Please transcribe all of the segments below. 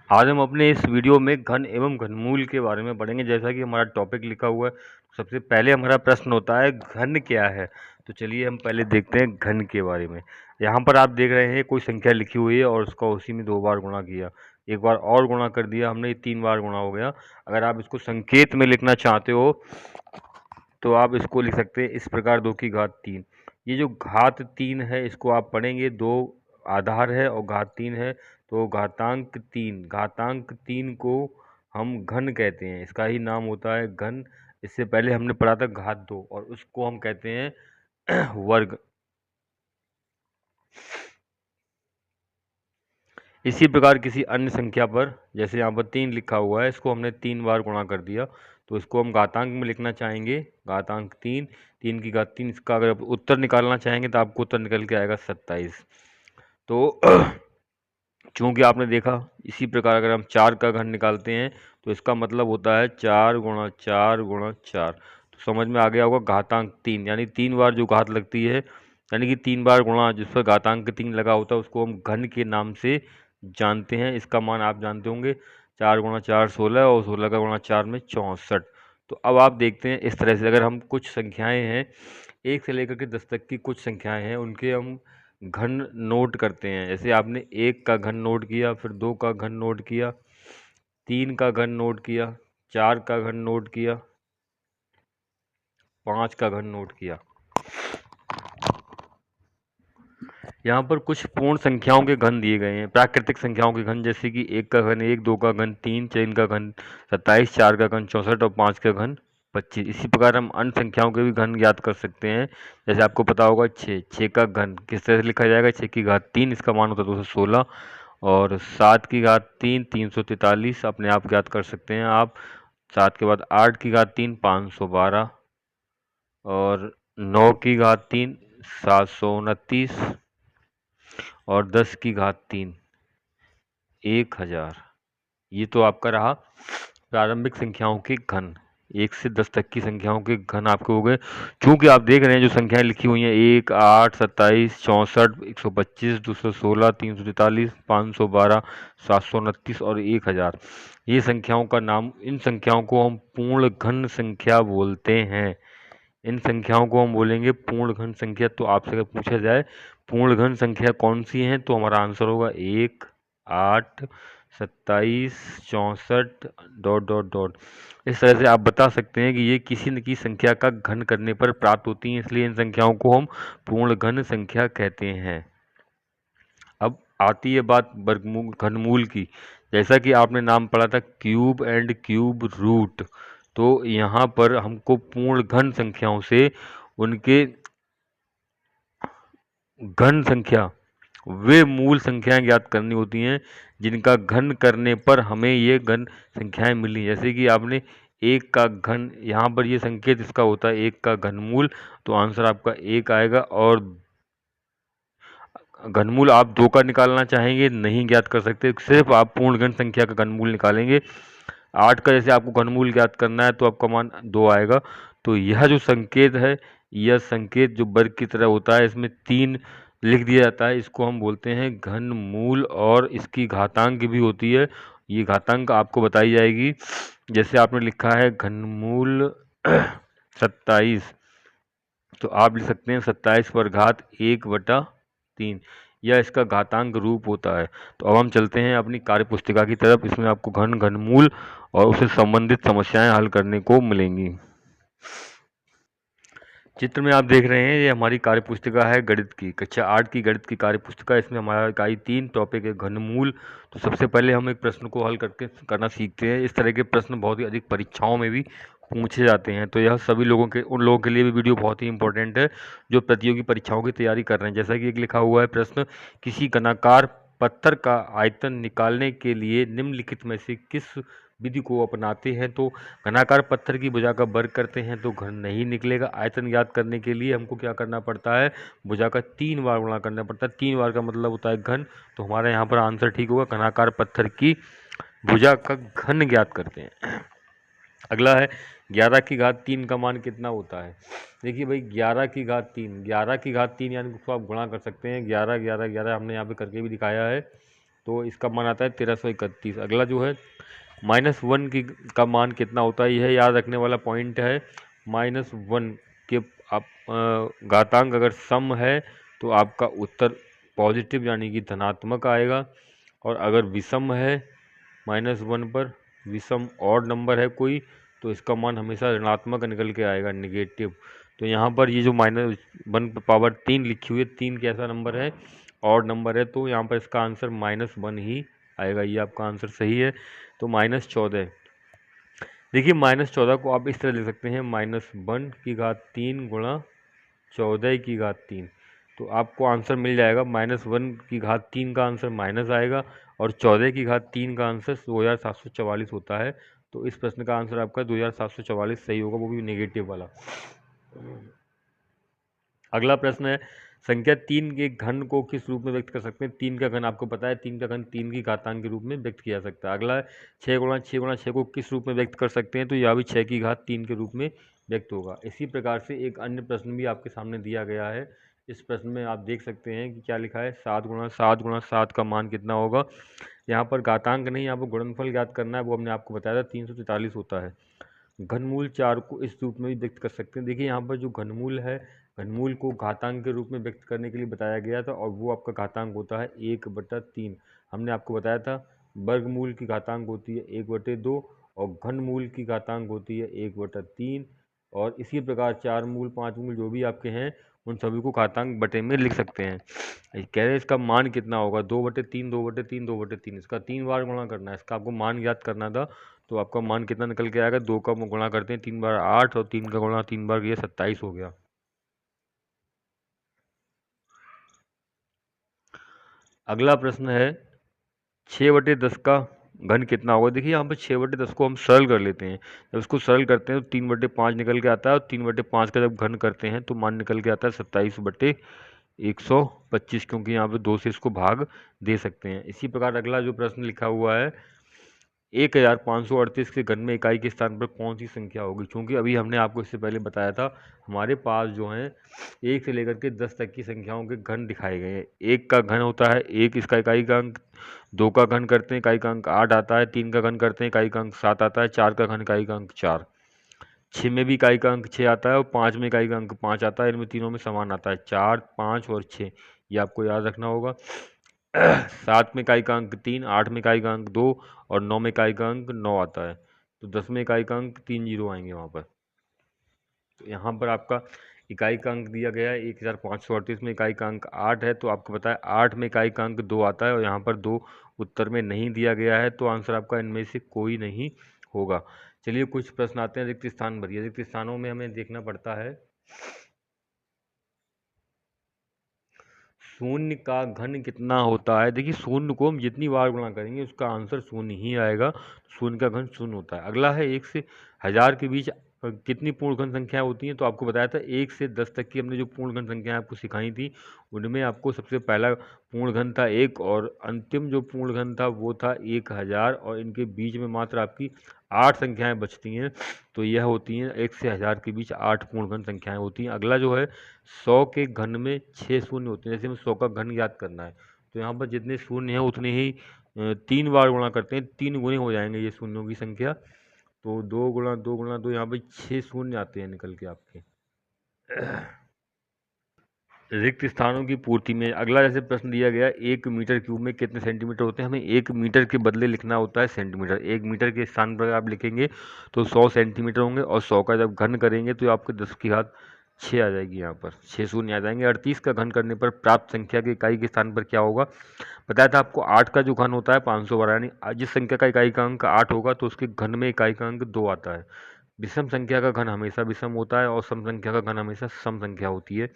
आज हम अपने इस वीडियो में घन एवं घनमूल के बारे में पढ़ेंगे। जैसा कि हमारा टॉपिक लिखा हुआ है, सबसे पहले हमारा प्रश्न होता है घन क्या है। तो चलिए हम पहले देखते हैं घन के बारे में। यहाँ पर आप देख रहे हैं कोई संख्या लिखी हुई है और उसका उसी में 2 बार गुणा किया, एक बार और गुणा कर दिया हमने, 3 बार गुणा हो गया। अगर आप इसको संकेत में लिखना चाहते हो तो आप इसको लिख सकते हैं इस प्रकार, 2 की घात 3। ये जो घात 3 है इसको आप पढ़ेंगे, 2 आधार है और घात 3 है, तो घातांक 3 को हम घन कहते हैं। इसका ही नाम होता है घन। इससे पहले हमने पढ़ा था घात 2 और उसको हम कहते हैं वर्ग। इसी प्रकार किसी अन्य संख्या पर, जैसे यहाँ पर 3 लिखा हुआ है, इसको हमने 3 बार गुणा कर दिया, तो इसको हम घातांक में लिखना चाहेंगे, घातांक 3, 3 की घात 3। इसका अगर आप उत्तर निकालना चाहेंगे तो आपको उत्तर निकल के आएगा 27। तो चूंकि आपने देखा, इसी प्रकार अगर हम 4 का घन निकालते हैं तो इसका मतलब होता है 4 गुणा 4 गुणा 4। तो समझ में आ गया होगा, घातांक 3 यानी 3 बार जो घात लगती है, यानी कि 3 बार गुणा जिस पर घातांक 3 लगा होता है, उसको हम घन के नाम से जानते हैं। इसका मान आप जानते होंगे, 4 गुणा 4 16 और 16 का गुणा 4 में 64। तो अब आप देखते हैं इस तरह से, अगर हम कुछ संख्याएं हैं 1 से लेकर के 10 तक की, कुछ संख्याएं हैं उनके हम घन नोट करते हैं। जैसे आपने 1 का घन नोट किया, फिर 2 का घन नोट किया, 3 का घन नोट किया, 4 का घन नोट किया, 5 का घन नोट किया। यहाँ पर कुछ पूर्ण संख्याओं के घन दिए गए हैं, प्राकृतिक संख्याओं के घन, जैसे कि 1 का घन 1, 2 का घन 3, 3 का घन 27, 4 का घन 64 और 5 का घन 25। इसी प्रकार हम अन्य संख्याओं के भी घन ज्ञात कर सकते हैं। जैसे आपको पता होगा 6 का घन किस तरह से लिखा जाएगा, 6 की घात 3, इसका मान होता है 216, और 7 की घात 3 343, अपने आप ज्ञात कर सकते हैं आप। 7 के बाद 8 की घात 3 512, और 9 की घात 3 729, और 10 की घात 3 1000। ये तो आपका रहा प्रारंभिक संख्याओं के घन। 1 से 10 तक की संख्याओं के घन आपके हो गए। चूंकि आप देख रहे हैं जो संख्याएं लिखी हुई हैं 1 8 27 64 125 216 343 512 729 और 1000, ये संख्याओं का नाम, इन संख्याओं को हम पूर्ण घन संख्या बोलते हैं। इन संख्याओं को हम बोलेंगे पूर्ण घन संख्या। तो आपसे अगर पूछा जाए पूर्ण घन संख्या कौन सी है, तो हमारा आंसर होगा 1 8 27 64 डॉट डॉट डॉट। इस तरह से आप बता सकते हैं कि ये किसी न किसी संख्या का घन करने पर प्राप्त होती हैं, इसलिए इन संख्याओं को हम पूर्ण घन संख्या कहते हैं। अब आती है बात वर्गमूल घनमूल की। जैसा कि आपने नाम पढ़ा था क्यूब एंड क्यूब रूट, तो यहाँ पर हमको पूर्ण घन संख्याओं से उनके घन संख्या, वे मूल संख्याएं ज्ञात करनी होती हैं जिनका घन करने पर हमें ये घन संख्याएं मिली। जैसे कि आपने 1 का घन, यहाँ पर ये संकेत इसका होता है 1 का घनमूल, तो आंसर आपका 1 आएगा। और घनमूल आप 2 का निकालना चाहेंगे, नहीं ज्ञात कर सकते, सिर्फ आप पूर्ण घन संख्या का घनमूल निकालेंगे। 8 का जैसे आपको घनमूल ज्ञात करना है तो आपका मान 2 आएगा। तो यह जो संकेत है, यह संकेत जो वर्ग की तरह होता है, इसमें 3 लिख दिया जाता है, इसको हम बोलते हैं घनमूल। और इसकी घातांक भी होती है, ये घातांक आपको बताई जाएगी। जैसे आपने लिखा है घनमूल 27, तो आप लिख सकते हैं 27 पर घात 1/3, यह इसका घातांक रूप होता है। तो अब हम चलते हैं अपनी कार्य पुस्तिका की तरफ। इसमें आपको घन, घनमूल और उससे संबंधित समस्याएं हल करने को मिलेंगी। चित्र में आप देख रहे हैं ये हमारी कार्य पुस्तिका है गणित की, कक्षा 8 की गणित की कार्य पुस्तिका। इसमें हमारा इकाई 3 टॉपिक है घनमूल। तो सबसे पहले हम एक प्रश्न को हल करके करना सीखते हैं। इस तरह के प्रश्न बहुत ही अधिक परीक्षाओं में भी पूछे जाते हैं, तो यह सभी लोगों के, उन लोगों के लिए भी वीडियो बहुत ही इंपॉर्टेंट है जो प्रतियोगी परीक्षाओं की तैयारी कर रहे हैं। जैसा कि एक लिखा हुआ है प्रश्न, किसी घनाकार पत्थर का आयतन निकालने के लिए निम्नलिखित में से किस विधि को अपनाते हैं। तो घनाकार पत्थर की भुजा का वर्ग करते हैं तो घन नहीं निकलेगा। आयतन ज्ञात करने के लिए हमको क्या करना पड़ता है, भुजा का 3 बार गुणा करना पड़ता है। 3 बार का मतलब होता है घन। तो हमारे यहाँ पर आंसर ठीक होगा, घनाकार पत्थर की भुजा का घन ज्ञात करते हैं। अगला है 11 की घात 3 का मान कितना होता है। देखिए भाई, 11 की घात 3, 11 की घात 3 यानी उसको आप गुणा कर सकते हैं। 11 11 11 हमने यहाँ पे करके भी दिखाया है। तो इसका मान आता है 1331। अगला जो है -1 की का मान कितना होता है, यह याद रखने वाला पॉइंट है। -1 के आप घातांक अगर सम है तो आपका उत्तर पॉजिटिव यानी कि धनात्मक आएगा, और अगर विषम है -1 पर विषम ऑड नंबर है कोई, तो इसका मान हमेशा ऋणात्मक निकल के आएगा, निगेटिव। तो यहाँ पर ये जो -1/3 लिखी हुई है, 3 कैसा नंबर है, ऑड नंबर है, तो यहाँ पर इसका आंसर -1 ही आएगा। ये आपका आंसर सही है। तो -14, देखिए -14 को आप इस तरह लिख सकते हैं, -1/3 गुणा 14/3। तो आपको आंसर मिल जाएगा, -1/3 का आंसर माइनस आएगा और 14/3 का आंसर 2744 होता है। तो इस प्रश्न का आंसर आपका 2744 सही होगा, वो भी नेगेटिव वाला। अगला प्रश्न है, संख्या 3 के घन को किस रूप में व्यक्त कर सकते हैं। 3 का घन आपको पता है, 3 का घन 3 की घातांक के रूप में व्यक्त किया जा सकता है। अगला है 6 गुणा 6 गुणा 6 को किस रूप में व्यक्त कर सकते हैं, तो यह भी 6 की घात 3 के रूप में व्यक्त होगा। इसी प्रकार से एक अन्य प्रश्न भी आपके सामने दिया गया है। इस प्रश्न में आप देख सकते हैं कि क्या लिखा है, 7 गुणा 7 गुणा 7 का मान कितना होगा। यहाँ पर घातांक नहीं, यहाँ पर गुणनफल ज्ञात करना है, वो हमने आपको बताया था 343 होता है। घनमूल 4 को इस रूप में भी व्यक्त कर सकते हैं। देखिए यहाँ पर जो घनमूल है, घनमूल को घातांक के रूप में व्यक्त करने के लिए बताया गया था, और वो आपका घातांक होता है 1/3। हमने आपको बताया था वर्गमूल की घातांक होती है 1/2 और घनमूल की घातांक होती है 1/3। और इसी प्रकार 4 मूल 5 मूल जो भी आपके हैं, उन सभी को घातांक बटे में लिख सकते हैं। कह रहे हैं इसका मान कितना होगा, 2/3 2/3 2/3। इसका 3 बार गुणा करना है, इसका आपको मान याद करना था। तो आपका मान कितना निकल के आएगा, 2 का गुणा करते हैं 3 बार 8 और 3 का गुणा 3 बार ये 27 हो गया। अगला प्रश्न है 6/10 का घन कितना होगा। देखिए यहाँ पर 6/10 को हम सरल कर लेते हैं। जब इसको सरल करते हैं तो 3/5 निकल के आता है, और 3/5 का जब घन करते हैं तो मान निकल के आता है 27/125, क्योंकि यहाँ पे 2 से इसको भाग दे सकते हैं। इसी प्रकार अगला जो प्रश्न लिखा हुआ है, 1538 के घन में इकाई के स्थान पर कौन सी संख्या होगी। क्योंकि अभी हमने आपको इससे पहले बताया था, हमारे पास जो है 1 से लेकर के 10 तक की संख्याओं के घन दिखाए गए हैं। 1 का घन होता है 1, इसका इकाई का अंक। 2 का घन करते हैं, इकाई का अंक 8 आता है। 3 का घन करते हैं, इकाई का अंक 7 आता है। 4 का घन, इकाई का अंक 4। 6 में भी इकाई का अंक 6 आता है, और 5 में इकाई का अंक 5 आता है। इनमें तीनों में समान आता है, 4 5 और 6। ये आपको याद रखना होगा। 7 में इकाई का अंक 3, 8 में इकाई का अंक 2 और 9 में इकाई का अंक 9 आता है। तो 10 में इकाई का अंक 3 जीरो आएंगे वहाँ पर। तो यहाँ पर आपका इकाई का अंक दिया गया है 1538 में इकाई का अंक 8 है, तो आपको पता है 8 में इकाई का अंक 2 आता है, और यहाँ पर 2 उत्तर में नहीं दिया गया है, तो आंसर आपका इनमें से कोई नहीं होगा। चलिए कुछ प्रश्न आते हैं, रिक्त स्थान भरिए। रिक्त स्थानों में हमें देखना पड़ता है शून्य का घन कितना होता है। देखिए शून्य को हम जितनी बार गुणा करेंगे उसका आंसर शून्य ही आएगा। शून्य का घन शून्य होता है। अगला है 1 से 1000 के बीच कितनी पूर्ण घन संख्याएं होती हैं। तो आपको बताया था 1 से 10 तक की हमने जो पूर्ण घन संख्याएं आपको सिखाई थी, उनमें आपको सबसे पहला पूर्ण घन था 1, और अंतिम जो पूर्ण घन था वो था 1000, और इनके बीच में मात्र आपकी 8 संख्याएं बचती हैं। तो यह होती हैं 1 से 1000 के बीच 8 पूर्ण घन संख्याएं होती हैं। अगला जो है 100 के घन में 6 शून्य होते हैं। जैसे हमें 100 का घन याद करना है, तो यहाँ पर जितने शून्य हैं उतने ही 3 बार गुणा करते हैं, 3 गुणे हो जाएंगे ये शून्यों की संख्या। तो 2 गुणा 2 गुणा 2, यहाँ पर 6 शून्य आते हैं निकल के आपके। रिक्त स्थानों की पूर्ति में अगला जैसे प्रश्न दिया गया, 1 मीटर क्यूब में कितने सेंटीमीटर होते हैं। हमें 1 मीटर के बदले लिखना होता है सेंटीमीटर। 1 मीटर के स्थान पर आप लिखेंगे तो 100 सेंटीमीटर होंगे, और 100 का जब घन करेंगे तो आपके 10 की घात 6 आ जाएगी। यहाँ पर 6 शून्य आ जाएंगे। 38 का घन करने पर प्राप्त संख्या की इकाई के स्थान पर क्या होगा। बताया था आपको 8 का जो घन होता है 512, यानी जिस संख्या का इकाई का अंक 8 होगा तो उसके घन में इकाई का अंक 2 आता है। विषम संख्या का घन हमेशा विषम होता है, और सम संख्या का घन हमेशा सम संख्या होती है।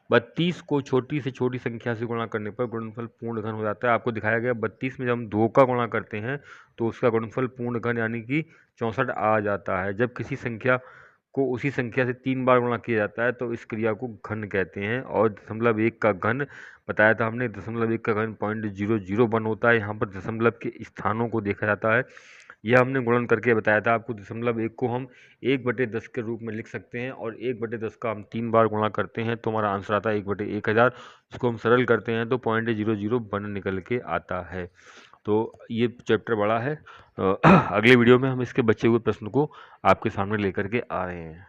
32 को छोटी से छोटी संख्या से गुणा करने पर गुणनफल पूर्ण घन हो जाता है। आपको दिखाया गया 32 में जब हम 2 का गुणा करते हैं तो उसका गुणनफल पूर्ण घन यानी कि 64 आ जाता है। जब किसी संख्या को उसी संख्या से 3 बार गुणा किया जाता है तो इस क्रिया को घन कहते हैं। और 0.1 का घन बताया था हमने, 0.1 का घन 0.001 होता है। यहाँ पर दशमलव के स्थानों को देखा जाता है। यह हमने गुणन करके बताया था आपको। 1 को हम 1/10 के रूप में लिख सकते हैं और 1/10 का हम 3 बार गुणा करते हैं तो हमारा आंसर आता है 1/1000। उसको हम सरल करते हैं तो 0.001 निकल के आता है। तो ये चैप्टर बड़ा है। अगले वीडियो में हम इसके बचे हुए प्रश्न को आपके सामने लेकर के आ रहे हैं।